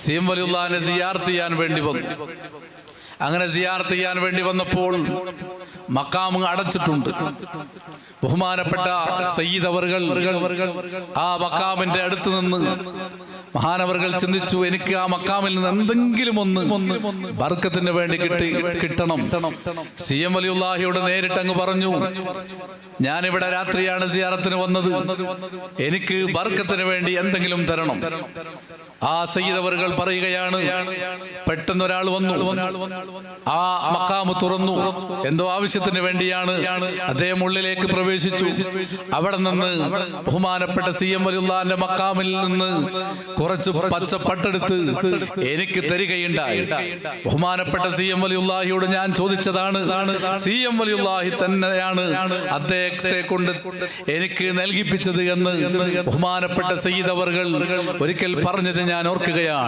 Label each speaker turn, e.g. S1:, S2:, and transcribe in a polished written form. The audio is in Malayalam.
S1: സി എം വലിയുള്ളാഹിനെ സിയാറത്ത് ചെയ്യാൻ വേണ്ടി വന്നു. അങ്ങനെ സിയാറത്ത് ചെയ്യാൻ വേണ്ടി വന്നപ്പോൾ മഖാം അടച്ചിട്ടുണ്ട്. ബഹുമാനപ്പെട്ട സയ്യിദ് അവർകൾ ആ മഖാമിന്റെ അടുത്ത് നിന്ന് മഹാനവർകൾ ചിന്തിച്ചു, എനിക്ക് ആ മഖാമിൽ നിന്ന് എന്തെങ്കിലും ഒന്ന് ബർക്കത്തിന് വേണ്ടി കിട്ടണം. സി എം വലിയുള്ളാഹിയോട് നേരിട്ട് അങ്ങ് പറഞ്ഞു, ഞാനിവിടെ രാത്രിയാണ് സിയാറത്തിന് വന്നത്, എനിക്ക് ബർക്കത്തിന് വേണ്ടി എന്തെങ്കിലും തരണം. ആ സയ്യിദ് അവർകൾ പറയുകയാണ്, പെട്ടെന്ന് ഒരാൾ വന്നു, ആ മഖാം തുറന്നു, എന്തോ ആവശ്യത്തിന് വേണ്ടിയാണ്. അദ്ദേഹം ഉള്ളിലേക്ക് പ്രവേശിച്ചു. അവിടെ നിന്ന് ബഹുമാനപ്പെട്ട സി എം വലിയുള്ളാഹിന്റെ മഖാമിൽ നിന്ന് കുറച്ച് പച്ചപ്പട്ടെടുത്ത് എനിക്ക് തരികയുണ്ടായി. ബഹുമാനപ്പെട്ട സി എം വലിയുള്ളാഹിയോട് ഞാൻ ചോദിച്ചതാണ്, സി എം വലിയുള്ളാഹി തന്നെയാണ് അദ്ദേഹത്തെ കൊണ്ട് എനിക്ക് നൽകിപ്പിച്ചത് എന്ന് ബഹുമാനപ്പെട്ട സയ്യിദ് അവർകൾ ഒരിക്കൽ പറഞ്ഞത് ഞാൻ ഓർക്കുകയാണ്.